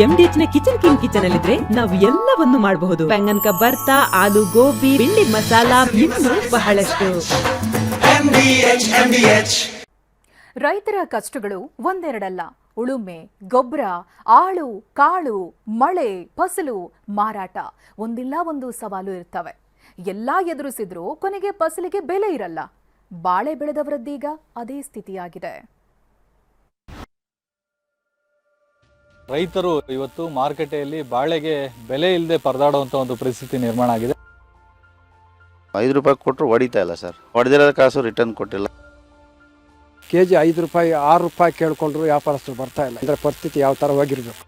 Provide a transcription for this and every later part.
MDH ನ kitchen ಅಲ್ಲಿದ್ರೆ ನಾವು ಎಲ್ಲವನ್ನು ಮಾಡಬಹುದು. ಬೆಂಗನ್ ಕಾ ಬರ್ತಾ, ಆಲೂ ಗೋಬಿ, ಭಿಂಡಿ ಮಸಾಲಾ, ಇನ್ನೂ ಬಹಳಷ್ಟು. ರೈತರ ಕಷ್ಟಗಳು ಒಂದೆರಡಲ್ಲ. ಉಳುಮೆ, ಗೊಬ್ಬರ, ಆಳು, ಕಾಳು, ಮಳೆ, ಫಸಲು, ಮಾರಾಟ ಒಂದಿಲ್ಲ ಒಂದು ಸವಾಲು ಇರ್ತವೆ. ಎಲ್ಲಾ ಎದುರಿಸಿದ್ರೂ ಕೊನೆಗೆ ಫಸಲಿಗೆ ಬೆಲೆ ಇರಲ್ಲ. ಬಾಳೆ ಬೆಳೆದವರದ್ದೀಗ ಅದೇ ಸ್ಥಿತಿಯಾಗಿದೆ. ರೈತರು ಇವತ್ತು ಮಾರುಕಟ್ಟೆಯಲ್ಲಿ ಬಾಳೆಗೆ ಬೆಲೆ ಇಲ್ಲದೆ ಪರದಾಡುವಂತ ಒಂದು ಪರಿಸ್ಥಿತಿ ನಿರ್ಮಾಣ ಆಗಿದೆ. 5 ರೂಪಾಯಿ ಕೊಟ್ಟರು ಹೊಡಿತಾ ಇಲ್ಲ ಸರ್. ಹೊಡೆದಿರೋ ಕಾಸು ರಿಟರ್ನ್ ಕೊಟ್ಟಿಲ್ಲ. ಕೆಜಿ 5 ರೂಪಾಯಿ 6 ರೂಪಾಯಿ ಕೇಳ್ಕೊಂಡ್ರು ವ್ಯಾಪಾರಸ್ಥರು ಬರ್ತಾ ಇಲ್ಲ. ಅಂದ್ರೆ ಪರಿಸ್ಥಿತಿ ಯಾವ ತರ ಹೋಗಿರ್ಬೇಕು.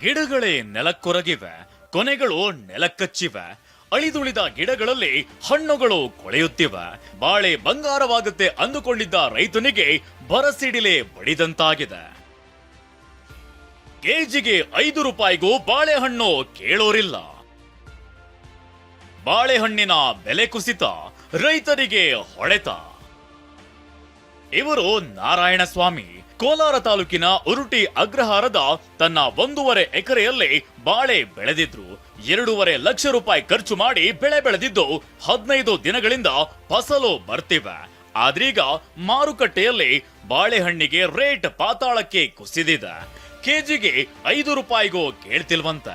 ಗಿಡಗಳೇ ನೆಲಕ್ಕೊರಗಿವೆ, ಕೊನೆಗಳು ನೆಲಕ್ಕಚ್ಚಿವೆ. ಅಳಿದುಳಿದ ಗಿಡಗಳಲ್ಲಿ ಹಣ್ಣುಗಳು ಕೊಳೆಯುತ್ತಿವೆ. ಬಾಳೆ ಬಂಗಾರವಾಗುತ್ತೆ ಅಂದುಕೊಂಡಿದ್ದ ರೈತನಿಗೆ ಬರಸಿಡಿಲೆ ಬಡಿದಂತಾಗಿದೆ. ಕೆಜಿಗೆ 5 ರೂಪಾಯಿಗೂ ಬಾಳೆಹಣ್ಣು ಕೇಳೋರಿಲ್ಲ. ಬಾಳೆಹಣ್ಣಿನ ಬೆಲೆ ಕುಸಿತ, ರೈತರಿಗೆ ಹೊಡೆತ. ಇವರು ನಾರಾಯಣಸ್ವಾಮಿ. ಕೋಲಾರ ತಾಲೂಕಿನ ಉರುಟಿ ಅಗ್ರಹಾರದ ತನ್ನ 1.5 ಎಕರೆಯಲ್ಲಿ ಬಾಳೆ ಬೆಳೆದಿದ್ರು. 2.5 ಲಕ್ಷ ರೂಪಾಯಿ ಖರ್ಚು ಮಾಡಿ ಬೆಳೆ ಬೆಳೆದಿದ್ದು 15 ದಿನಗಳಿಂದ ಫಸಲು ಬರ್ತಿವೆ. ಆದ್ರೀಗ ಮಾರುಕಟ್ಟೆಯಲ್ಲಿ ಬಾಳೆಹಣ್ಣಿಗೆ ರೇಟ್ ಪಾತಾಳಕ್ಕೆ ಕುಸಿದಿದೆ. ಕೆಜಿಗೆ 5 ರೂಪಾಯಿಗೂ ಕೇಳ್ತಿಲ್ವಂತೆ.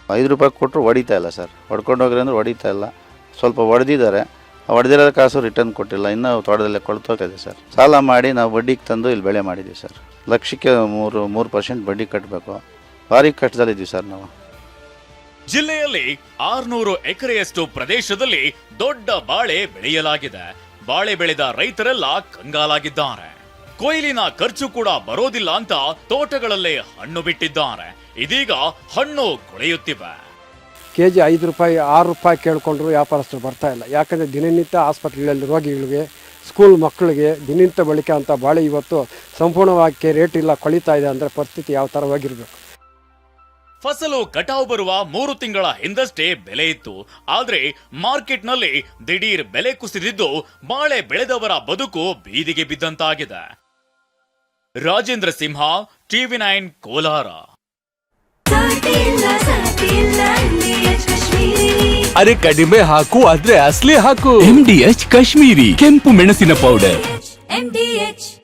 5 ರೂಪಾಯಿ ಕೊಟ್ಟರು ಹೊಡಿತಾ ಇಲ್ಲ ಸರ್. ಹೊಡ್ಕೊಂಡು ಹೋಗ್ರಿ ಅಂದ್ರೆ ಹೊಡಿತಾ ಇಲ್ಲ. ಸ್ವಲ್ಪ ಹೊಡೆದಿದ್ದಾರೆ, ಹೊಡೆದಿರೋ ಕಾಸು ರಿಟರ್ನ್ ಕೊಟ್ಟಿಲ್ಲ. ಇನ್ನೂ ತೋಟದಲ್ಲೇ ಕೊಳ್ತೋಗ್ತದೆ ಸರ್. ಸಾಲ ಮಾಡಿ ನಾವು ಬಡ್ಡಿಗೆ ತಂದು ಇಲ್ಲಿ ಬೆಳೆ ಮಾಡಿದ್ದೀವಿ ಸರ್. ಲಕ್ಷಕ್ಕೆ 3% ಬಡ್ಡಿ ಕಟ್ಟಬೇಕು. ಭಾರಿ ಕಷ್ಟದಲ್ಲಿದ್ದೀವಿ ಸರ್ ನಾವು. ಜಿಲ್ಲೆಯಲ್ಲಿ 600 ಎಕರೆಯಷ್ಟು ಪ್ರದೇಶದಲ್ಲಿ ದೊಡ್ಡ ಬಾಳೆ ಬೆಳೆಯಲಾಗಿದೆ. ಬಾಳೆ ಬೆಳೆದ ರೈತರೆಲ್ಲ ಕಂಗಾಲಾಗಿದ್ದಾರೆ. ಕೊಯ್ಲಿನ ಖರ್ಚು ಕೂಡ ಬರೋದಿಲ್ಲ ಅಂತ ತೋಟಗಳಲ್ಲೇ ಹಣ್ಣು ಬಿಟ್ಟಿದ್ದಾರೆ. ಇದೀಗ ಹಣ್ಣು ಕೊಳೆಯುತ್ತಿವೆ. ಕೆಜಿ 5 ರೂಪಾಯಿ 6 ರೂಪಾಯಿ ಕೇಳ್ಕೊಂಡ್ರು ವ್ಯಾಪಾರಸ್ಥರು ಬರ್ತಾ ಇಲ್ಲ. ಯಾಕಂದರೆ ದಿನನಿತ್ಯ ಆಸ್ಪತ್ರೆಗಳಲ್ಲಿ ರೋಗಿಗಳಿಗೆ, ಸ್ಕೂಲ್ ಮಕ್ಕಳಿಗೆ ದಿನನಿತ್ಯ ಬಳಕೆ ಅಂತ ಬಾಳೆ ಇವತ್ತು ಸಂಪೂರ್ಣವಾಗಿ ರೇಟ್ ಇಲ್ಲ, ಕೊಳಿತಾ ಇದೆ. ಅಂದರೆ ಪರಿಸ್ಥಿತಿ ಯಾವ ಥರ ಹೋಗಿರ್ಬೇಕು. ಫಸಲು ಕಟಾವು ಬರುವ 3 ತಿಂಗಳ ಹಿಂದಷ್ಟೇ ಬೆಲೆ ಇತ್ತು. ಆದ್ರೆ ಮಾರ್ಕೆಟ್ನಲ್ಲಿ ದಿಢೀರ್ ಬೆಲೆ ಕುಸಿದಿದ್ದು ಬಾಳೆ ಬೆಳೆದವರ ಬದುಕು ಬೀದಿಗೆ ಬಿದ್ದಂತಾಗಿದೆ. ರಾಜೇಂದ್ರ ಸಿಂಹ, TV9 ಕೋಲಾರ. ಅರೆ ಕಡಿಮೆ ಹಾಕು, ಆದ್ರೆ ಅಸಲಿ ಹಾಕು. MDH ಕಾಶ್ಮೀರಿ ಕೆಂಪು ಮೆಣಸಿನ ಪೌಡರ್.